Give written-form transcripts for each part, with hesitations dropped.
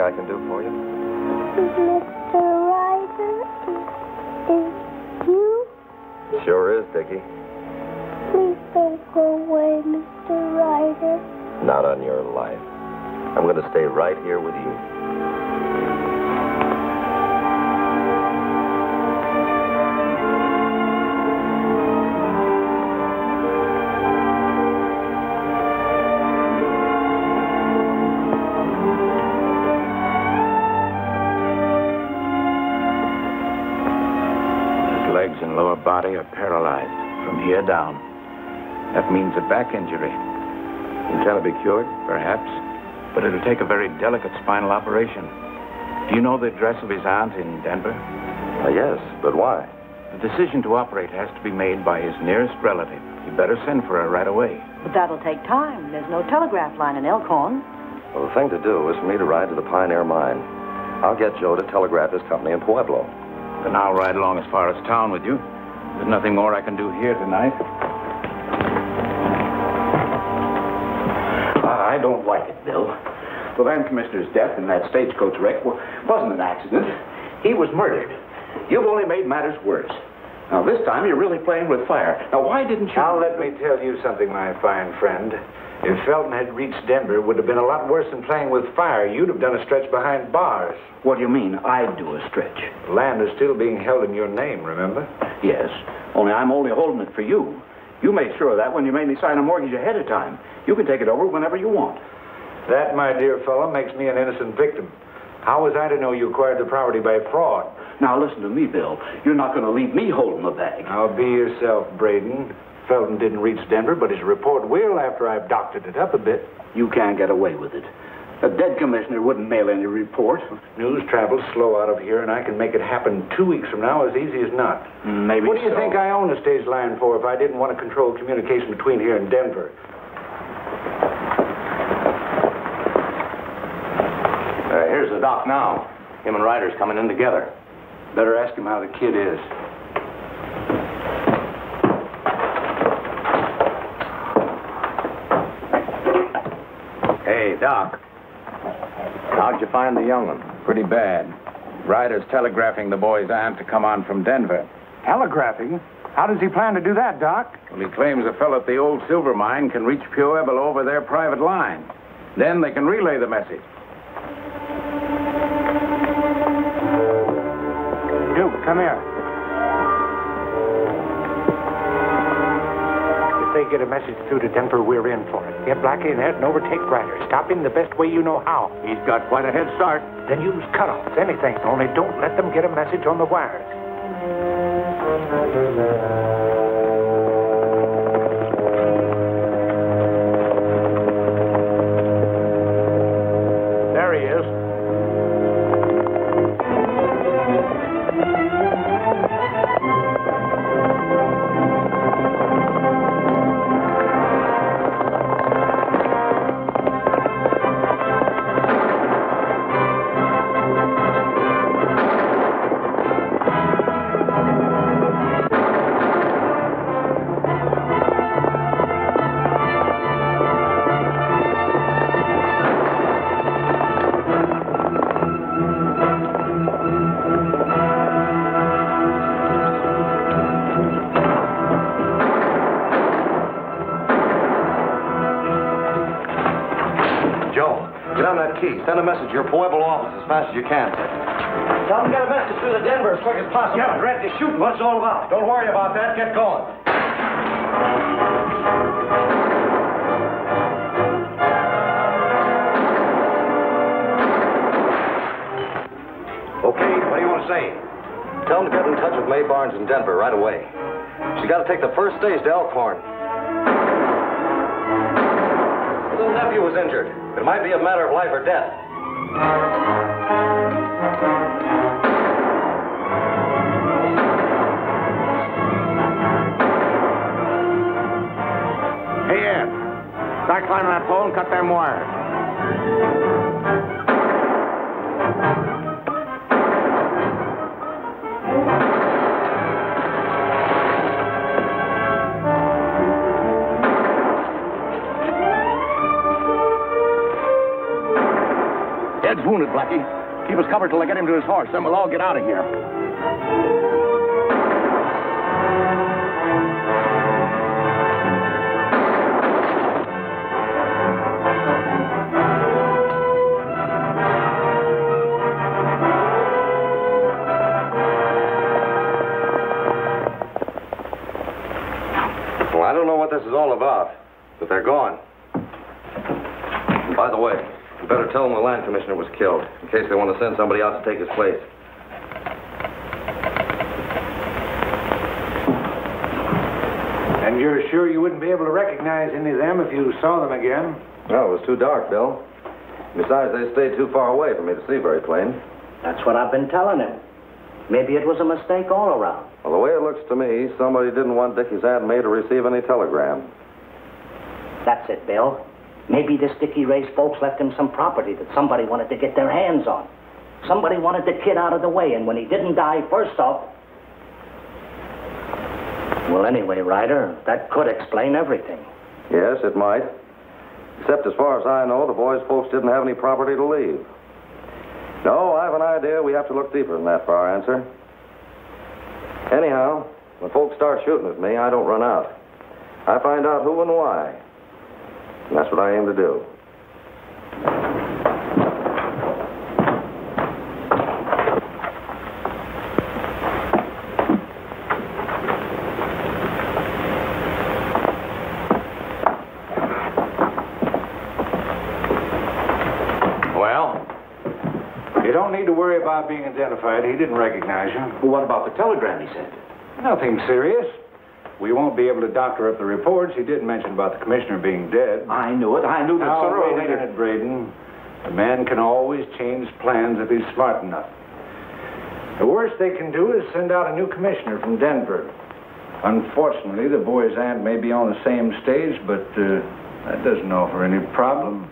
I can do for you? Mr. Ryder, is you? Sure is, Dickie. Please don't go away, Mr. Ryder. Not on your life. I'm going to stay right here with you. Legs and lower body are paralyzed from here down. That means a back injury. Can it be cured? Perhaps. But it'll take a very delicate spinal operation. Do you know the address of his aunt in Denver? Yes, but why? The decision to operate has to be made by his nearest relative. You better send for her right away. But that'll take time. There's no telegraph line in Elkhorn. Well, the thing to do is for me to ride to the Pioneer Mine. I'll get Joe to telegraph his company in Pueblo. Then I'll ride along as far as town with you. There's nothing more I can do here tonight. I don't like it, Bill. The land commissioner's death in that stagecoach wreck wasn't an accident. He was murdered. You've only made matters worse. Now, this time you're really playing with fire. Now, why didn't you... Now, let me tell you something, my fine friend. If Felton had reached Denver, it would have been a lot worse than playing with fire. You'd have done a stretch behind bars. What do you mean, I'd do a stretch? The land is still being held in your name, remember? Yes, only I'm only holding it for you. You made sure of that when you made me sign a mortgage ahead of time. You can take it over whenever you want. That, my dear fellow, makes me an innocent victim. How was I to know you acquired the property by fraud? Now, listen to me, Bill. You're not going to leave me holding the bag. Now, be yourself, Braden. Felton didn't reach Denver, but his report will after I've doctored it up a bit. You can't get away with it. A dead commissioner wouldn't mail any report. News travels slow out of here, and I can make it happen 2 weeks from now as easy as not. Maybe What do you so. think I own a stage line for if I didn't want to control communication between here and Denver? Here's the doc now. Him and Ryder's coming in together. Better ask him how the kid is. Hey, Doc. How'd you find the young one? Pretty bad. Ryder's telegraphing the boy's aunt to come on from Denver. Telegraphing? How does he plan to do that, Doc? Well, he claims a fellow at the old silver mine can reach Pueblo over their private line. Then they can relay the message. Duke, come here. If they get a message through to Denver, we're in for it. Get Blackie in there and overtake Ryder. Stop him the best way you know how. He's got quite a head start. Then use cutoffs, anything. Only don't let them get a message on the wires. There he is. Send a message to your Pueblo office as fast as you can. Tell them to get a message through to Denver as quick as possible. Yeah, ready to shoot. What's it all about? Don't worry about that. Get going. Okay, what do you want to say? Tell them to get in touch with May Barnes in Denver right away. She's got to take the first stage to Elkhorn. Her little nephew was injured. It might be a matter of life or death. Hey, Ed. Start climbing that pole and cut them wires. wounded, Blackie. Keep us covered till I get him to his horse, then we'll all get out of here. Well, I don't know what this is all about, but they're gone. And by the way, you better tell them the land commissioner was killed, in case they want to send somebody out to take his place. And you're sure you wouldn't be able to recognize any of them if you saw them again? No, it was too dark, Bill. Besides, they stayed too far away for me to see very plain. That's what I've been telling him. Maybe it was a mistake all around. Well, the way it looks to me, somebody didn't want Dickie's Aunt May to receive any telegram. That's it, Bill. Maybe this Dickie Ray's folks left him some property that somebody wanted to get their hands on. Somebody wanted the kid out of the way, and when he didn't die first off... Well, anyway, Ryder, that could explain everything. Yes, it might. Except as far as I know, the boys' folks didn't have any property to leave. No, I have an idea we have to look deeper than that for our answer. Anyhow, when folks start shooting at me, I don't run out. I find out who and why. And that's what I aim to do. You don't need to worry about being identified. He didn't recognize you. Well, what about the telegram he sent? Nothing serious. We won't be able to doctor up the reports. He did mention about the commissioner being dead. I knew it. I knew that sooner or wait a later... minute, Braden. A man can always change plans if he's smart enough. The worst they can do is send out a new commissioner from Denver. Unfortunately, the boy's aunt may be on the same stage, but that doesn't offer any problem.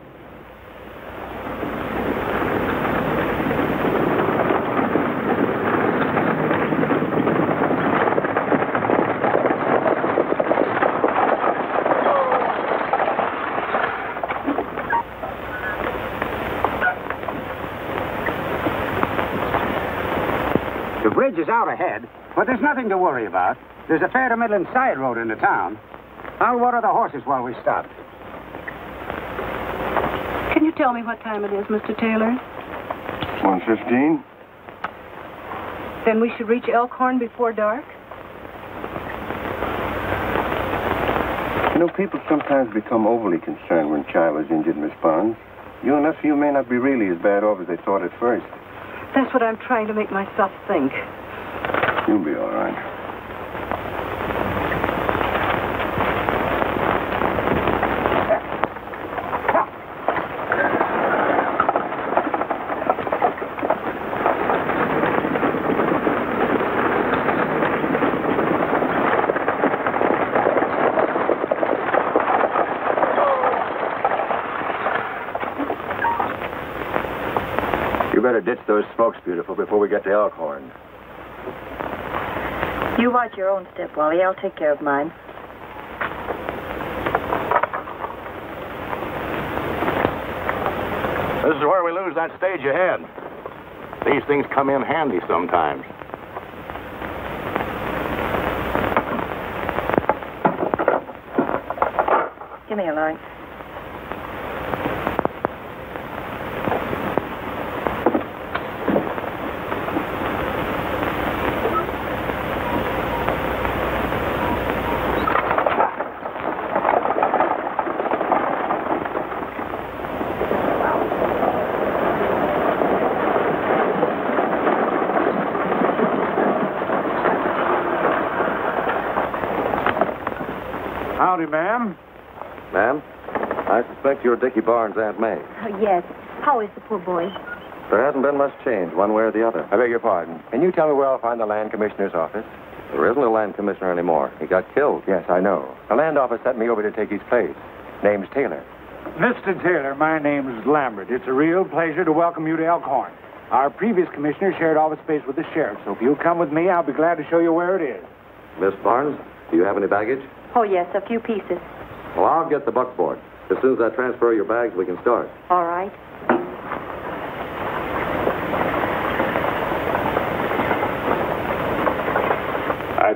The bridge is out ahead, but there's nothing to worry about. There's a fair to Midland side road into town. I'll water the horses while we stop. Can you tell me what time it is, Mr. Taylor? 1:15. Then we should reach Elkhorn before dark? You know, people sometimes become overly concerned when child is injured, Miss Barnes. You and nephew may not be really as bad off as they thought at first. That's what I'm trying to make myself think. You'll be all right. You better ditch those smokes, beautiful, before we get to Elkhorn. You watch your own step, Wally. I'll take care of mine. This is where we lose that stage ahead. These things come in handy sometimes. Give me a light. Howdy, ma'am. Ma'am, I suspect you're Dickie Barnes' Aunt May. Oh, yes. How is the poor boy? There hasn't been much change, one way or the other. I beg your pardon. Can you tell me where I'll find the land commissioner's office? There isn't a land commissioner anymore. He got killed. Yes, I know. The land office sent me over to take his place. Name's Taylor. Mr. Taylor, my name is Lambert. It's a real pleasure to welcome you to Elkhorn. Our previous commissioner shared office space with the sheriff, so if you'll come with me, I'll be glad to show you where it is. Miss Barnes, do you have any baggage? Oh, yes, a few pieces. Well, I'll get the buckboard. As soon as I transfer your bags, we can start. All right.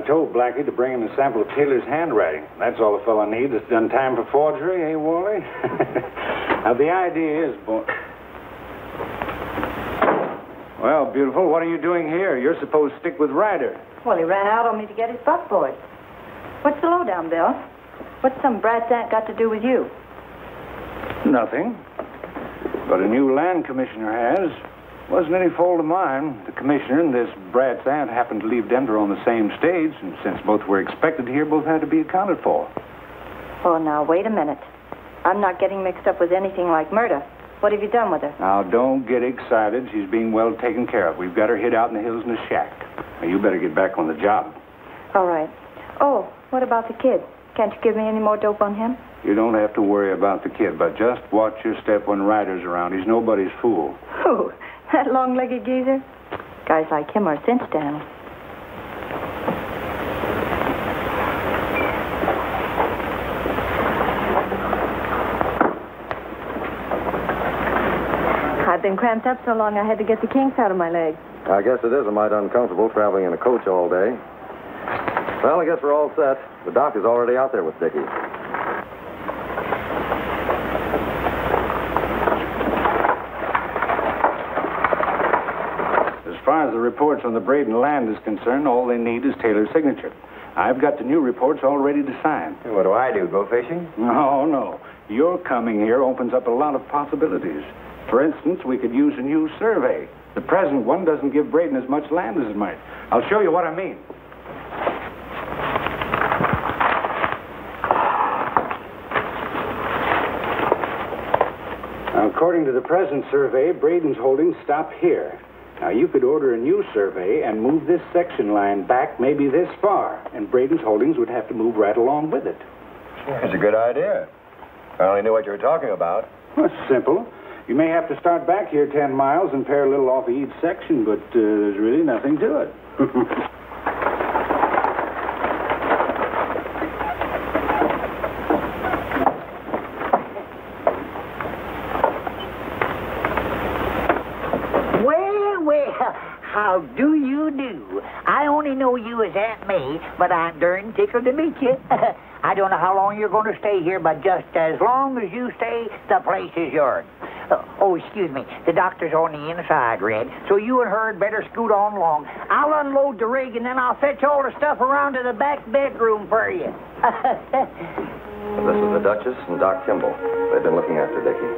told Blackie to bring him a sample of Taylor's handwriting. That's all the fellow needs. It's done time for forgery, eh, Wally? Now, the idea is, boy... Well, beautiful, what are you doing here? You're supposed to stick with Ryder. Well, he ran out on me to get his buckboard. What's the lowdown, Bill? What's some brat's aunt got to do with you? Nothing. But a new land commissioner has. Wasn't any fault of mine. The commissioner and this brat's aunt happened to leave Denver on the same stage, and since both were expected here, both had to be accounted for. Oh, now, wait a minute. I'm not getting mixed up with anything like murder. What have you done with her? Now, don't get excited. She's being well taken care of. We've got her hid out in the hills in a shack. Now, you better get back on the job. All right. Oh, what about the kid? Can't you give me any more dope on him? You don't have to worry about the kid, but just watch your step when Ryder's around. He's nobody's fool. Who? That long-legged geezer? Guys like him are cinch to handle. I've been cramped up so long I had to get the kinks out of my legs. I guess it is a mite uncomfortable traveling in a coach all day. Well, I guess we're all set. The doc is already out there with Dickie. As far as the reports on the Braden land is concerned, all they need is Taylor's signature. I've got the new reports all ready to sign. What do I do, go fishing? No. Your coming here opens up a lot of possibilities. For instance, we could use a new survey. The present one doesn't give Braden as much land as it might. I'll show you what I mean. Now, according to the present survey, Braden's holdings stop here. Now, you could order a new survey and move this section line back maybe this far, and Braden's holdings would have to move right along with it. That's a good idea. I only knew what you were talking about. Well, it's simple. You may have to start back here 10 miles and pare a little off of each section, but there's really nothing to it. Well, how do you do? I only know you as Aunt May, but I'm darn tickled to meet you. I don't know how long you're going to stay here, but just as long as you stay, the place is yours. Excuse me. The doctor's on the inside, Red, so you and her had better scoot on along. I'll unload the rig, and then I'll fetch all the stuff around to the back bedroom for you. This is the Duchess and Doc Kimball. They've been looking after Dickie.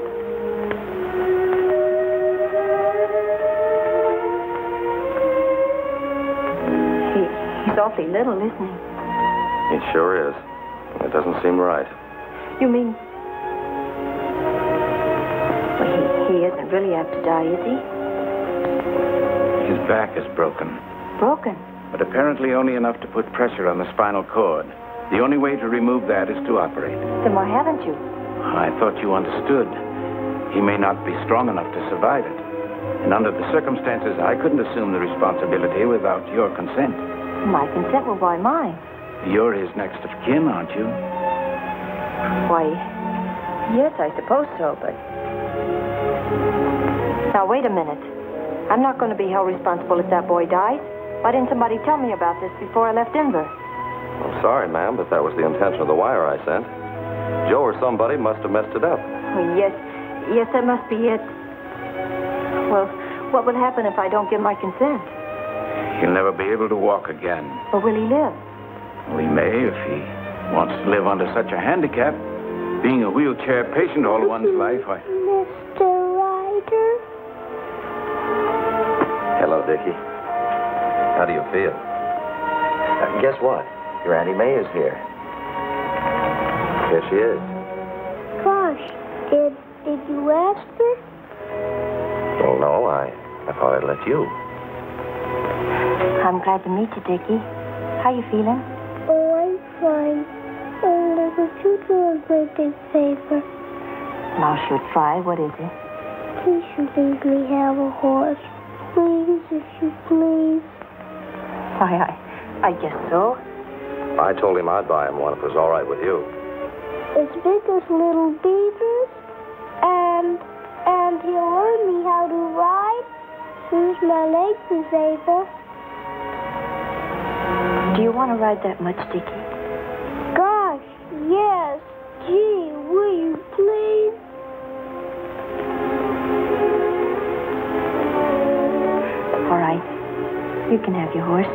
He's awfully little, isn't he? It sure is. It doesn't seem right. You mean... Well, he isn't really apt to die, is he? His back is broken. Broken? But apparently only enough to put pressure on the spinal cord. The only way to remove that is to operate. Then why haven't you? I thought you understood. He may not be strong enough to survive it. And under the circumstances, I couldn't assume the responsibility without your consent. My consent will buy mine. You're his next of kin, aren't you? Why, yes, I suppose so, but... Now, wait a minute. I'm not going to be held responsible if that boy dies. Why didn't somebody tell me about this before I left Denver? I'm sorry, ma'am, but that was the intention of the wire I sent. Joe or somebody must have messed it up. Oh, yes, that must be it. Well, what will happen if I don't give my consent? He'll never be able to walk again. Or will he live? Well, he may if he wants to live under such a handicap. Being a wheelchair patient all one's life, Mr. Ryder? Hello, Dickie. How do you feel? Guess what? Your Auntie May is here. Here she is. Gosh, did you ask her? Well, no, I thought I'd let you. I'm glad to meet you, Dickie. How you feeling? Oh, I'm fine. Only would you do a great big favor? I should try. What is it? Please you leave me have a horse. Please, if you please. Why, I guess so. I told him I'd buy him one if it was all right with you. As big as little beavers, and he'll learn me how to ride as soon as my legs is able. Do you want want to ride that much, Dickie? Gosh, yes. Gee, will you please? All right. You can have your horse.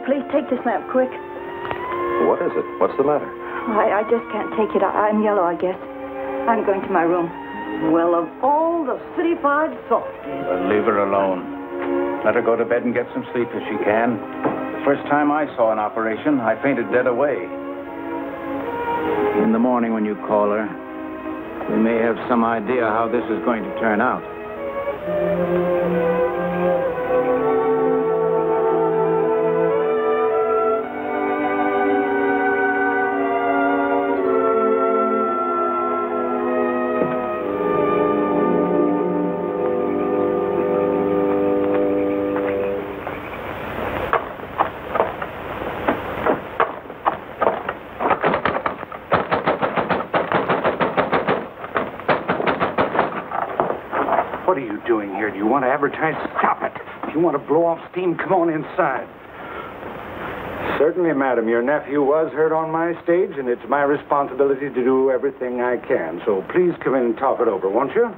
Please take this lamp, quick. What is it? What's the matter? I just can't take it. I'm yellow, I guess. I'm going to my room. Well, of all the city-fied softies. Leave her alone. Let her go to bed and get some sleep if she can. The first time I saw an operation, I fainted dead away. In the morning when you call her, we may have some idea how this is going to turn out. What are you doing here? Do you want to advertise? Stop it. If you want to blow off steam, come on inside. Certainly, madam. Your nephew was heard on my stage, and it's my responsibility to do everything I can. So please come in and talk it over, won't you?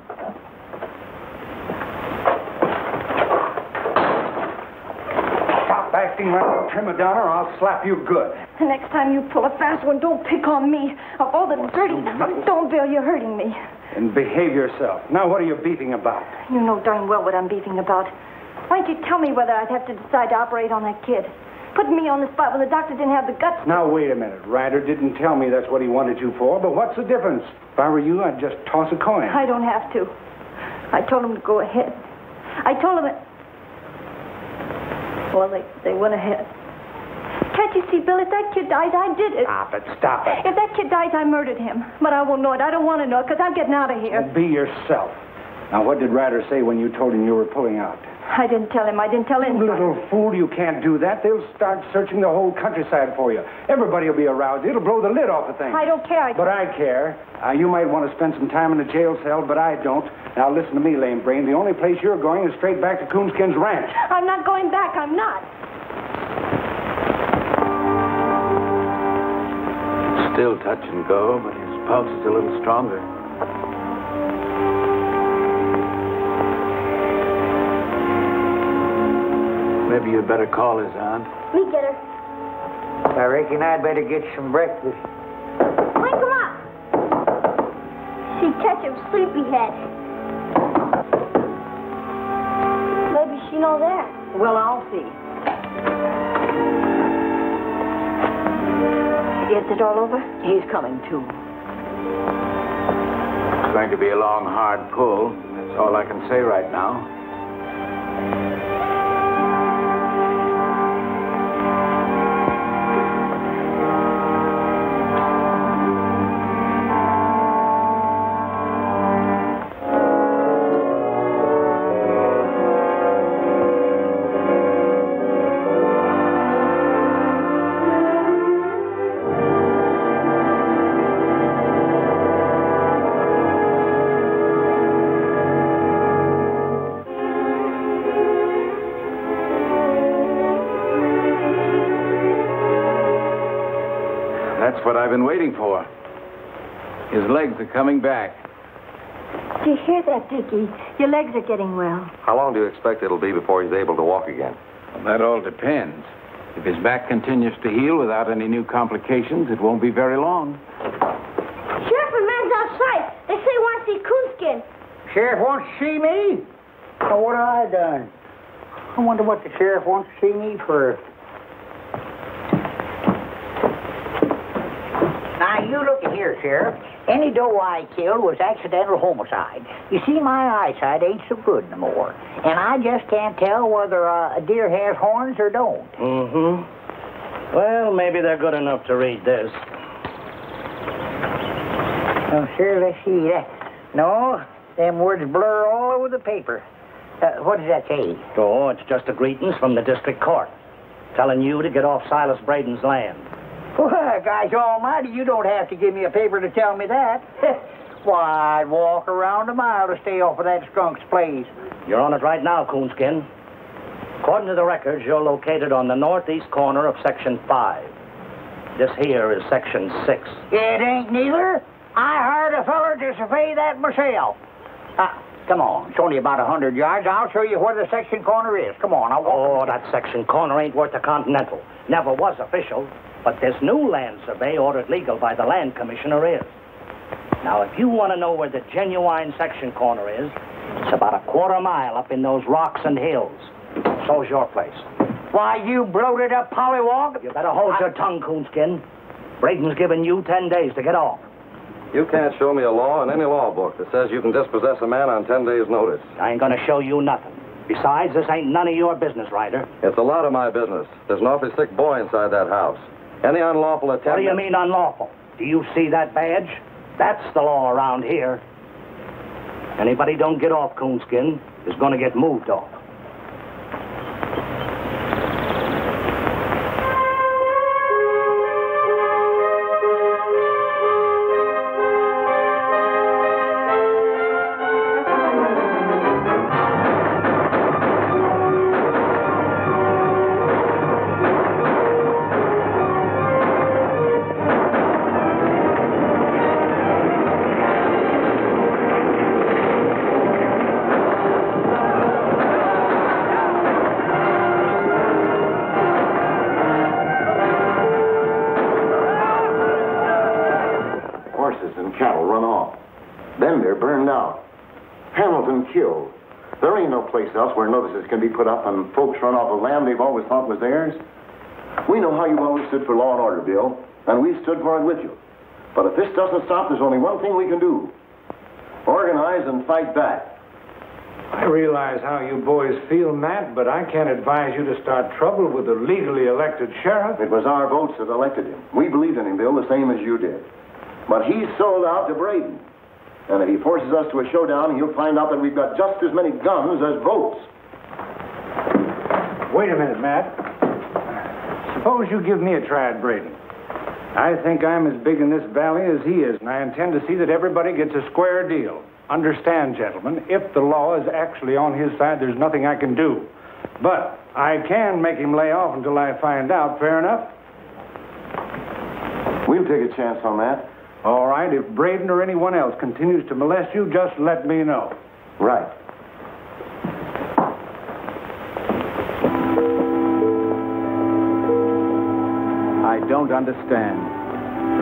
Stop acting like a prima donna, or I'll slap you good. The next time you pull a fast one, don't pick on me. Of all the dirty... Don't, Bill, you're hurting me. And behave yourself. Now, what are you beefing about? You know darn well what I'm beefing about. Why don't you tell me whether I'd have to decide to operate on that kid? Putting me on the spot when the doctor didn't have the guts. Now, wait a minute. Ryder didn't tell me that's what he wanted you for, but what's the difference? If I were you, I'd just toss a coin. I don't have to. I told him to go ahead. I told him that... Well, they went ahead. Can't you see, Bill, if that kid dies, I did it. Stop it, stop it. If that kid dies, I murdered him. But I won't know it. I don't want to know it, because I'm getting out of here. Well, be yourself. Now, what did Ryder say when you told him you were pulling out? I didn't tell him. I didn't tell anyone. Little fool, you can't do that. They'll start searching the whole countryside for you. Everybody will be aroused. It'll blow the lid off the thing. I don't care. But I care. You might want to spend some time in the jail cell, but I don't. Now, listen to me, lame brain. The only place you're going is straight back to Coonskin's ranch. I'm not going back. I'm not. Still touch and go, but his pulse is a little stronger. Maybe you'd better call his aunt. Me get her. I reckon I'd better get some breakfast. Wake him up. She catch him sleepyhead. Maybe she know that. Well, I'll see. Is it all over? He's coming, too. It's going to be a long, hard pull. That's all I can say right now. That's what I've been waiting for. His legs are coming back. Do you hear that, Dickie? Your legs are getting well. How long do you expect it'll be before he's able to walk again? Well, that all depends. If his back continues to heal without any new complications, it won't be very long. Sheriff and man's outside. They say he wants to see Coonskin. Sheriff wants to see me? Oh, what have I done? I wonder what the sheriff wants to see me for. Now, you look here, Sheriff. Any doe I killed was accidental homicide. You see, my eyesight ain't so good no more. And I just can't tell whether a deer has horns or don't. Mm-hmm. Well, maybe they're good enough to read this. Oh, sure, let's see. No, them words blur all over the paper. What does that say? Oh, it's just a greetings from the district court, telling you to get off Silas Braden's land. Well, gosh almighty, you don't have to give me a paper to tell me that. Why, I'd walk around a mile to stay off of that skunk's place. You're on it right now, Coonskin. According to the records, you're located on the northeast corner of Section 5. This here is Section 6. It ain't neither. I hired a feller to survey that myself. Come on, it's only about 100 yards. I'll show you where the section corner is. Come on, I'll walk. Oh, that section corner ain't worth a continental. Never was official. But this new land survey ordered legal by the land commissioner is. Now, if you want to know where the genuine section corner is, it's about a quarter mile up in those rocks and hills. So's your place. Why, you bloated up pollywog. You better hold your tongue, Coonskin. Braden's given you 10 days to get off. You can't show me a law in any law book that says you can dispossess a man on 10 days' notice. I ain't gonna show you nothing. Besides, this ain't none of your business, Ryder. It's a lot of my business. There's an awfully sick boy inside that house. Any unlawful attempt... What do you mean unlawful? Do you see that badge? That's the law around here. Anybody don't get off, Coonskin, is gonna get moved off. Killed. There ain't no place else where notices can be put up and folks run off of land they've always thought was theirs. We know how you always stood for law and order, Bill, and we stood for it with you. But if this doesn't stop, there's only one thing we can do. Organize and fight back. I realize how you boys feel, Matt, but I can't advise you to start trouble with the legally elected sheriff. It was our votes that elected him. We believed in him, Bill, the same as you did. But he's sold out to Braden. And if he forces us to a showdown, you'll find out that we've got just as many guns as votes. Wait a minute, Matt. Suppose you give me a try at Braden. I think I'm as big in this valley as he is, and I intend to see that everybody gets a square deal. Understand, gentlemen, if the law is actually on his side, there's nothing I can do. But I can make him lay off until I find out. Fair enough? We'll take a chance on that. All right, if Braden or anyone else continues to molest you, just let me know. Right. I don't understand.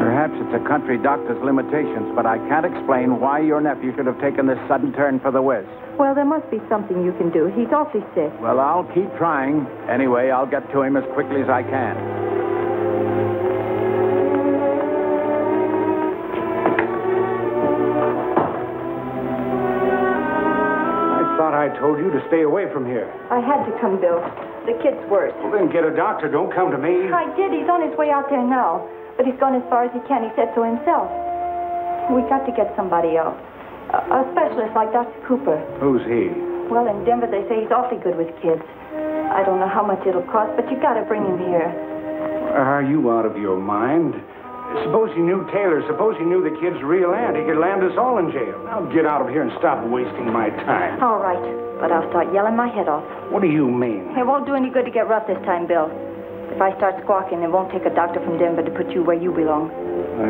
Perhaps it's a country doctor's limitations, but I can't explain why your nephew should have taken this sudden turn for the west. Well, there must be something you can do. He's awfully sick. Well, I'll keep trying. Anyway, I'll get to him as quickly as I can. I told you to stay away from here. I had to come, Bill. The kid's worse. Well, then get a doctor. Don't come to me. I did. He's on his way out there now. But he's gone as far as he can. He said so himself. We got to get somebody else. A specialist like Dr. Cooper. Who's he? Well, in Denver, they say he's awfully good with kids. I don't know how much it'll cost, but you got to bring him here. Are you out of your mind? Suppose he knew Taylor. Suppose he knew the kid's real aunt. He could land us all in jail. Now get out of here and stop wasting my time. All right, but I'll start yelling my head off. What do you mean? It won't do any good to get rough this time, Bill. If I start squawking, it won't take a doctor from Denver to put you where you belong.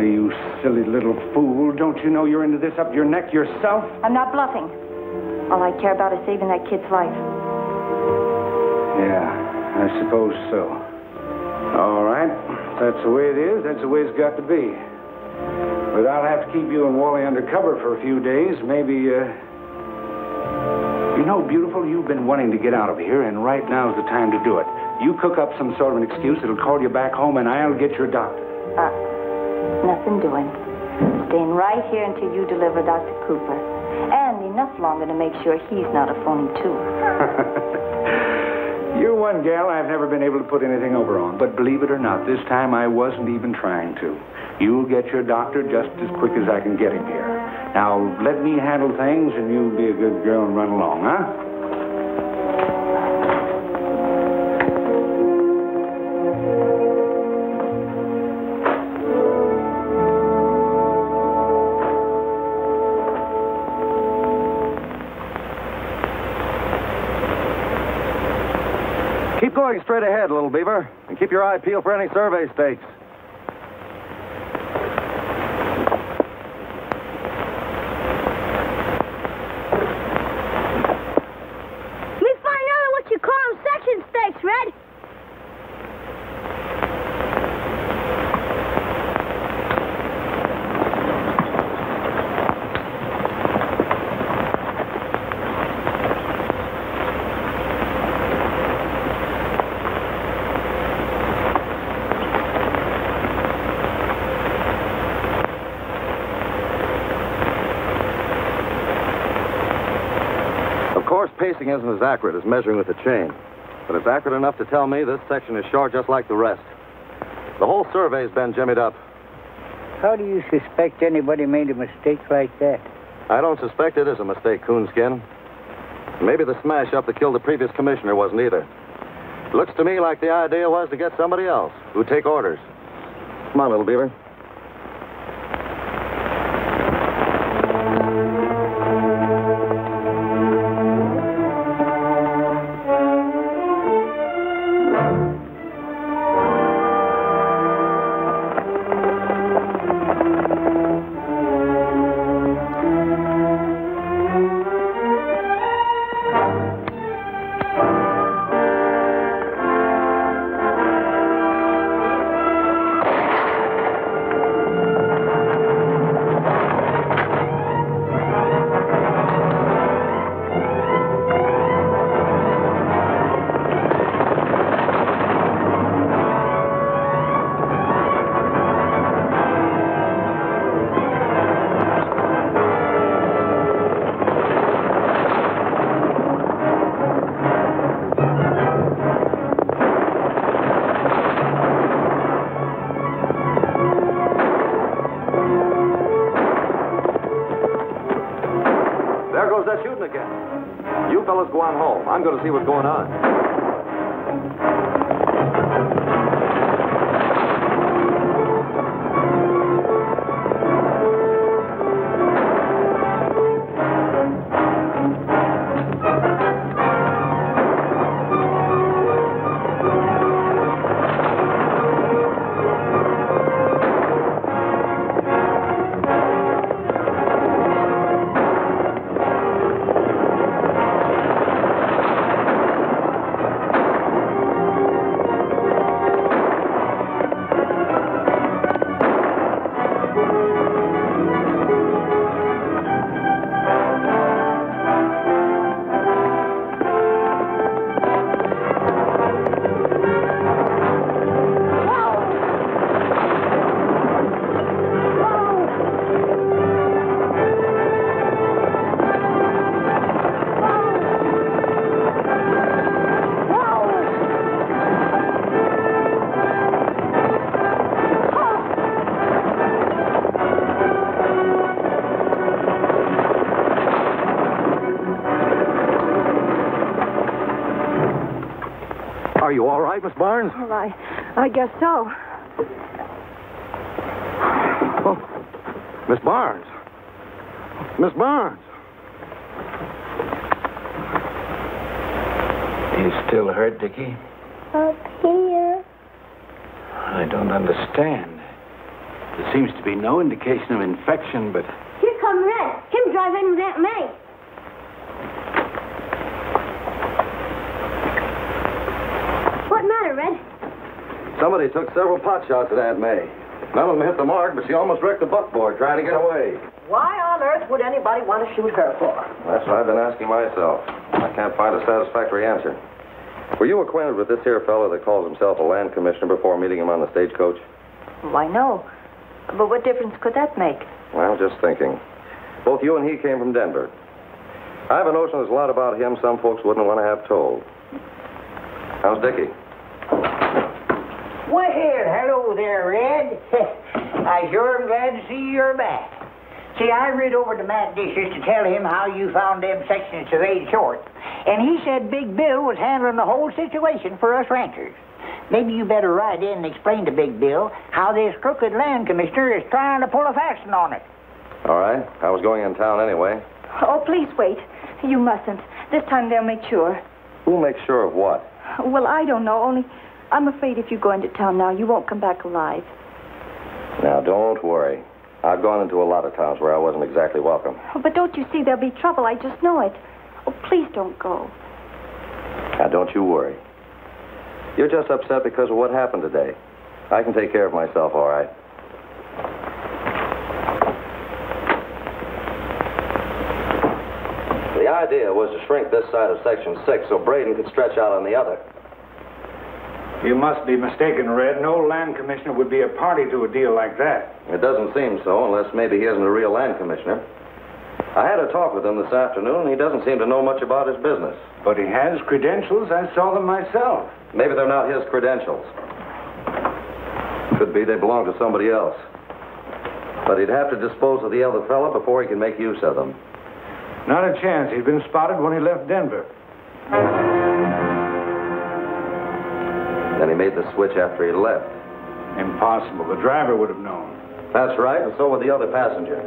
You silly little fool. Don't you know you're into this up your neck yourself? I'm not bluffing. All I care about is saving that kid's life. Yeah, I suppose so. All right. That's the way it is. That's the way it's got to be. But I'll have to keep you and Wally undercover for a few days. Maybe, You know, beautiful, you've been wanting to get out of here, and right now's the time to do it. You cook up some sort of an excuse that'll call you back home, and I'll get your doctor. nothing doing. Staying right here until you deliver Dr. Cooper. And enough longer to make sure he's not a phony, too. You're one gal I've never been able to put anything over on. But believe it or not, this time I wasn't even trying to. You'll get your doctor just as quick as I can get him here. Now, let me handle things, and you'll be a good girl and run along, huh? Keep going straight ahead, little beaver, and keep your eye peeled for any survey stakes. We find out what you call them section stakes, Red. Pacing isn't as accurate as measuring with a chain, but it's accurate enough to tell me this section is short just like the rest. The whole survey's been jimmied up. How do you suspect anybody made a mistake like that? I don't suspect it is a mistake, Coonskin. Maybe the smash-up that killed the previous commissioner wasn't either. Looks to me like the idea was to get somebody else who'd take orders. Come on, little beaver. I'm going to see what's going on. Are you all right, Miss Barnes? Well, I guess so. Oh, Miss Barnes. Miss Barnes. You still hurt, Dickie? Up here. I don't understand. There seems to be no indication of infection, but... Here come Red. Him drive in with Aunt May. What matter, Red? Somebody took several pot shots at Aunt May. None of them hit the mark, but she almost wrecked the buckboard trying to get away. Why on earth would anybody want to shoot her for? That's what I've been asking myself. I can't find a satisfactory answer. Were you acquainted with this here fellow that calls himself a land commissioner before meeting him on the stagecoach? Why, no. But what difference could that make? Well, just thinking. Both you and he came from Denver. I have a notion there's a lot about him some folks wouldn't want to have told. How's Dickie? Well, hello there, Red. I sure am glad to see you're back. See, I rid over to Matt Dishes to tell him how you found them sections surveyed short, and he said Big Bill was handling the whole situation for us ranchers. Maybe you better ride in and explain to Big Bill how this crooked land commissioner is trying to pull a fast one on it. All right. I was going in town anyway. Oh, please wait. You mustn't. This time they'll make sure. Who'll make sure of what? Well, I don't know. Only I'm afraid if you go into town now, you won't come back alive. Now, don't worry. I've gone into a lot of towns where I wasn't exactly welcome. Oh, but don't you see there'll be trouble? I just know it. Oh, please don't go. Now, don't you worry. You're just upset because of what happened today. I can take care of myself, all right. The idea was to shrink this side of Section 6 so Braden could stretch out on the other. You must be mistaken, Red. No land commissioner would be a party to a deal like that. It doesn't seem so, unless maybe he isn't a real land commissioner. I had a talk with him this afternoon, and he doesn't seem to know much about his business. But he has credentials. I saw them myself. Maybe they're not his credentials. Could be they belong to somebody else. But he'd have to dispose of the other fellow before he can make use of them. Not a chance. He'd been spotted when he left Denver. Then he made the switch after he left. Impossible. The driver would have known. That's right, and so would the other passenger.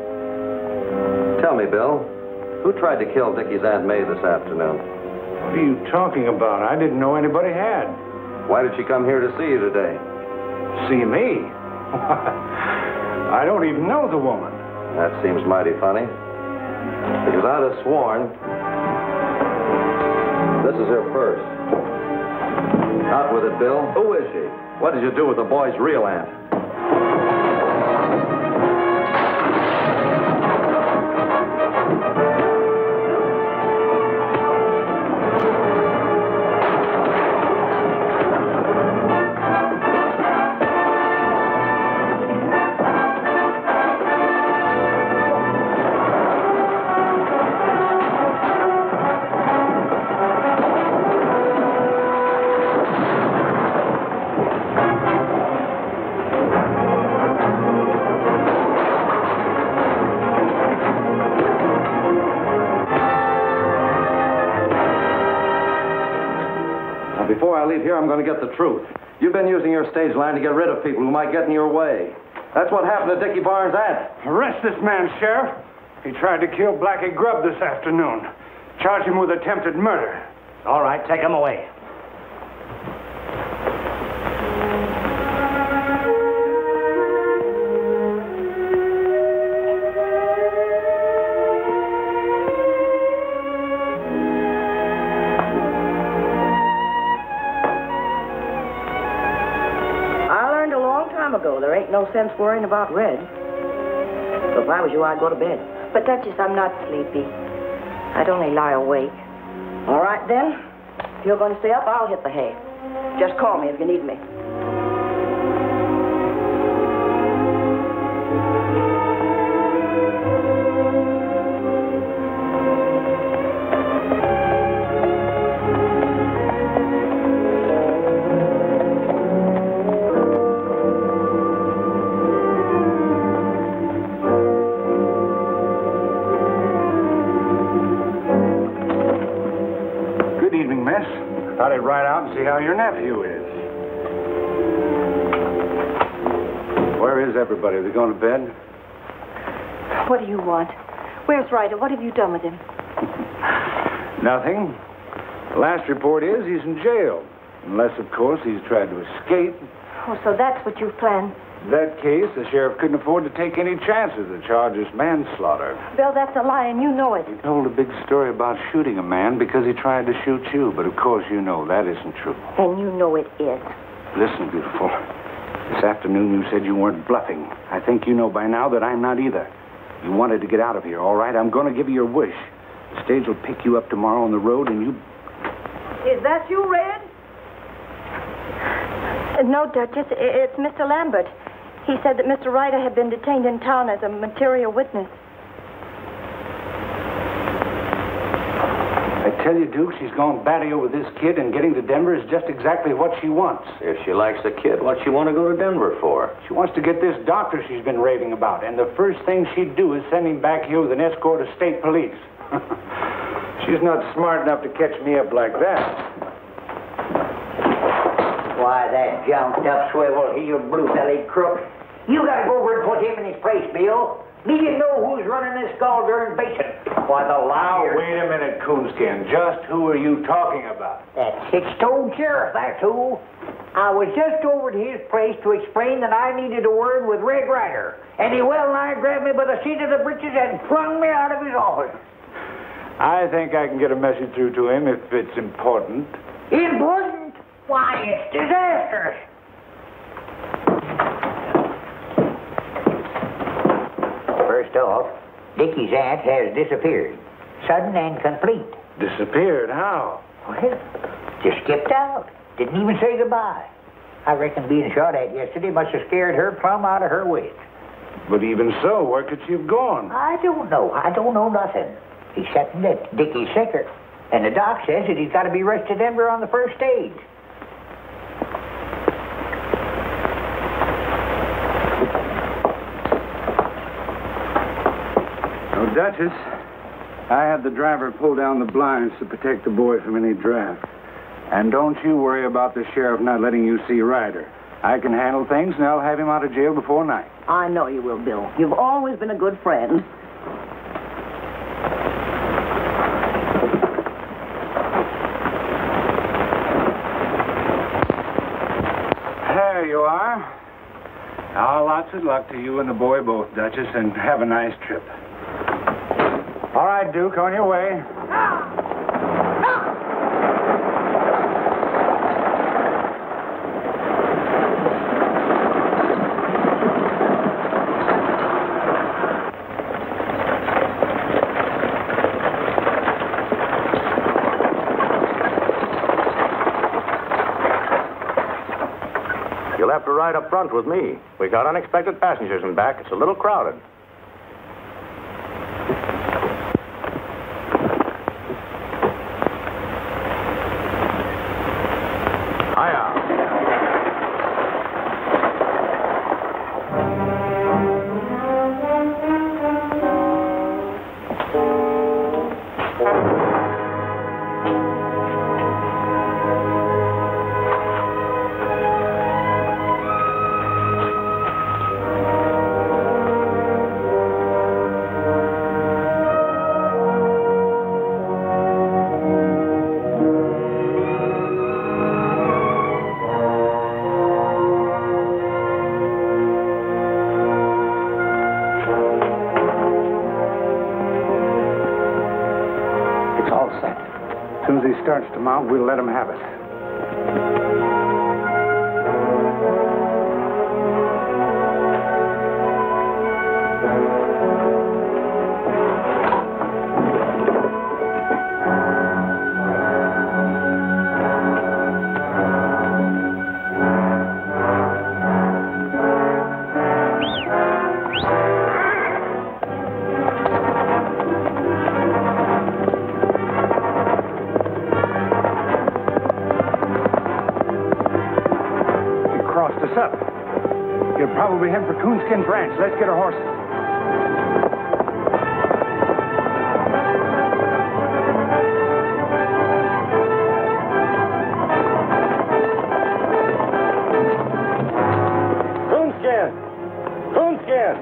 Tell me, Bill, who tried to kill Dickie's Aunt May this afternoon? What are you talking about? I didn't know anybody had. Why did she come here to see you today? See me? I don't even know the woman. That seems mighty funny. Because I'd have sworn this is her purse. Out with it, Bill. Who is she? What did you do with the boy's real aunt? Before I leave here, I'm going to get the truth. You've been using your stage line to get rid of people who might get in your way. That's what happened to Dickie Barnes' aunt. Arrest this man, Sheriff. He tried to kill Blackie Grubb this afternoon. Charge him with attempted murder. All right, take him away. There ain't no sense worrying about Red. So if I was you, I'd go to bed. But, Duchess, I'm not sleepy. I'd only lie awake. All right, then. If you're going to stay up, I'll hit the hay. Just call me if you need me. Thought I'd ride out and see how your nephew is. Where is everybody? Are they going to bed? What do you want? Where's Ryder? What have you done with him? Nothing. The last report is he's in jail. Unless, of course, he's tried to escape. Oh, so that's what you've planned. In that case, the sheriff couldn't afford to take any chances. The charge is manslaughter. Bill, that's a lie, and you know it. He told a big story about shooting a man because he tried to shoot you. But, of course, you know that isn't true. And you know it is. Listen, beautiful. This afternoon you said you weren't bluffing. I think you know by now that I'm not either. You wanted to get out of here, all right? I'm going to give you your wish. The stage will pick you up tomorrow on the road, and you... Is that you, Red? No, Duchess. It's Mr. Lambert. He said that Mr. Ryder had been detained in town as a material witness. I tell you, Duke, she's gone batty over this kid, and getting to Denver is just exactly what she wants. If she likes the kid, what'd she want to go to Denver for? She wants to get this doctor she's been raving about, and the first thing she'd do is send him back here with an escort of state police. She's not smart enough to catch me up like that. Why, that jumped-up, swivel-heeled, blue-bellied crook. You gotta go over and put him in his place, Bill. Me to know who's running this gall-darn basin. Why, the liar... Now, wait a minute, Coonskin. Just who are you talking about? That six-toed sheriff, that's who. I was just over to his place to explain that I needed a word with Red Ryder. And he well-nigh grabbed me by the seat of the breeches and flung me out of his office. I think I can get a message through to him if it's important. Important? Why, it's disastrous. First off, Dickie's aunt has disappeared. Sudden and complete. Disappeared? How? Well, just skipped out. Didn't even say goodbye. I reckon being shot at yesterday must have scared her plumb out of her wits. But even so, where could she have gone? I don't know. I don't know nothing. Except that Dickie's sicker. And the doc says that he's got to be rushed to Denver on the first stage. No, Duchess. I had the driver pull down the blinds to protect the boy from any draft. And don't you worry about the sheriff not letting you see Ryder. I can handle things, and I'll have him out of jail before night. I know you will, Bill. You've always been a good friend. There you are. Now, lots of luck to you and the boy both, Duchess, and have a nice trip. All right, Duke, on your way. You'll have to ride up front with me. We got unexpected passengers in back. It's a little crowded. Starts to mount, we'll let him have it. Probably head for Coonskin Branch. Let's get our horses. Coonskin! Coonskin!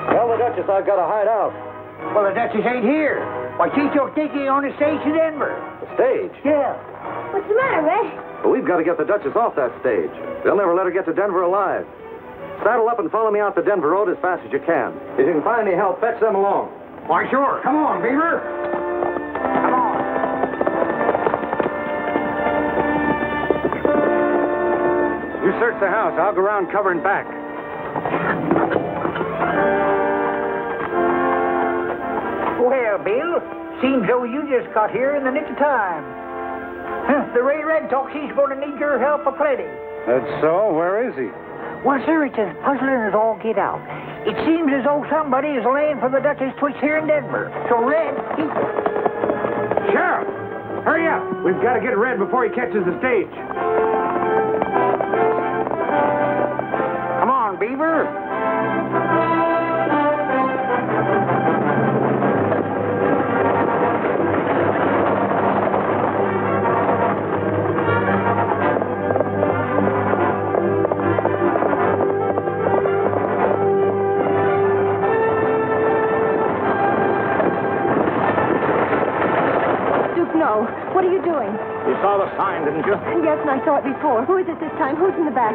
Tell the Duchess I've got to hide out. Well, the Duchess ain't here. Why, she took Dickie on the stage to Denver. The stage? Yeah. What's the matter, Red? But we've got to get the Duchess off that stage. They'll never let her get to Denver alive. Saddle up and follow me out the Denver road as fast as you can. If you can find any help, fetch them along. Why, sure. Come on, Beaver. Come on. You search the house. I'll go around covering back. Well, Bill, seems though you just got here in the nick of time. The Ray Red talks he's going to need your help aplenty. That's so? Where is he? Well, sir, it's as puzzling as all get out. It seems as though somebody is laying for the Duchess Twitch here in Denver. So, Red, Sheriff! Hurry up! We've got to get Red before he catches the stage. Come on, Beaver. No. What are you doing? You saw the sign, didn't you? Yes, and I saw it before. Who is it this time? Who's in the back?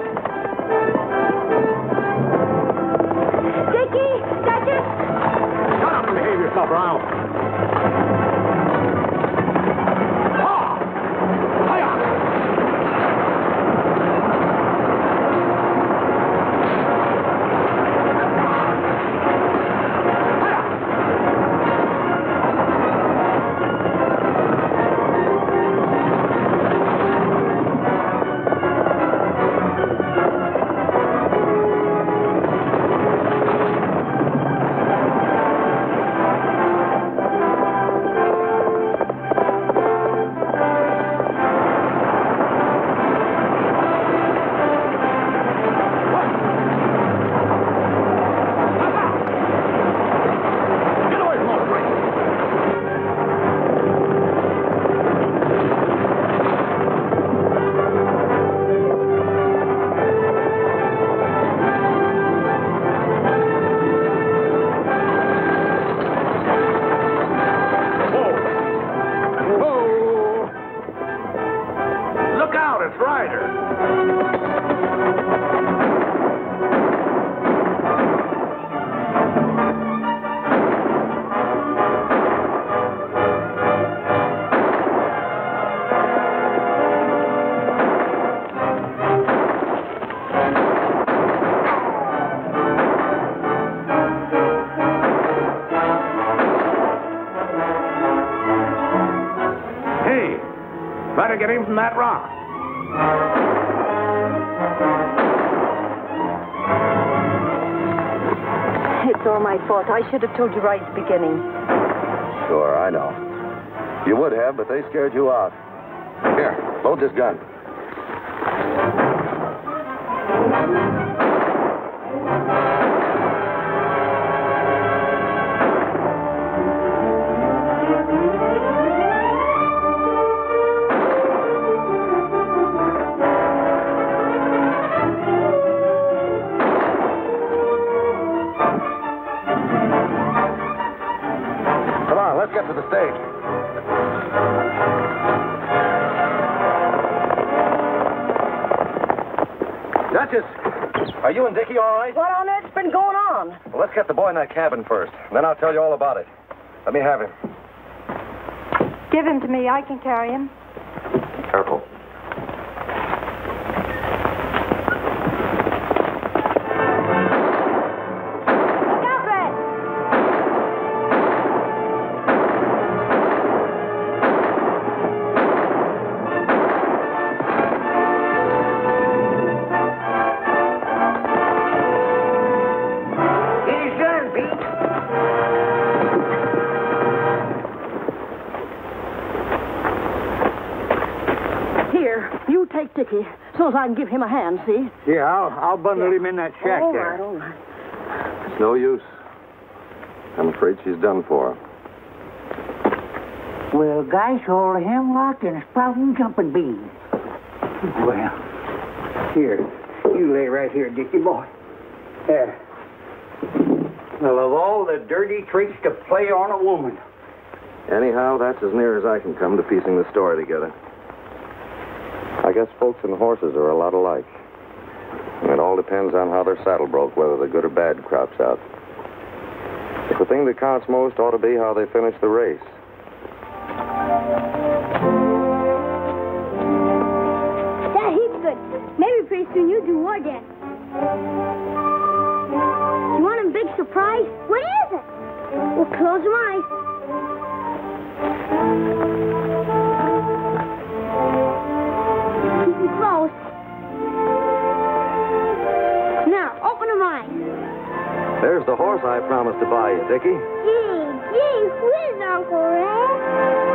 Dickie! Duchess! Shut up and behave yourself, Brown. Better get him from that rock. It's all my fault. I should have told you right at the beginning. Sure, I know. You would have, but they scared you off. Here, load this gun. Let's get to the stage. Duchess, are you and Dickie all right? What on earth's been going on? Well, let's get the boy in that cabin first. Then I'll tell you all about it. Let me have him. Give him to me. I can carry him. Careful. Dickie, so as I can give him a hand, see? Yeah, I'll bundle him in that shack there. All right. It's no use. I'm afraid she's done for. Well, gosh, all the hemlock and sprouting jumping beans. Well, here, you lay right here, Dickie boy. There. Well, of all the dirty tricks to play on a woman. Anyhow, that's as near as I can come to piecing the story together. I guess folks and horses are a lot alike. And it all depends on how their saddle broke, whether the good or bad crops out. But the thing that counts most ought to be how they finish the race. That he's good. Maybe pretty soon you do more, Dan. You want a big surprise? What is it? Well, close your eyes. Keep them close. There's the horse I promised to buy you, Dickie. Gee whiz, Uncle Red.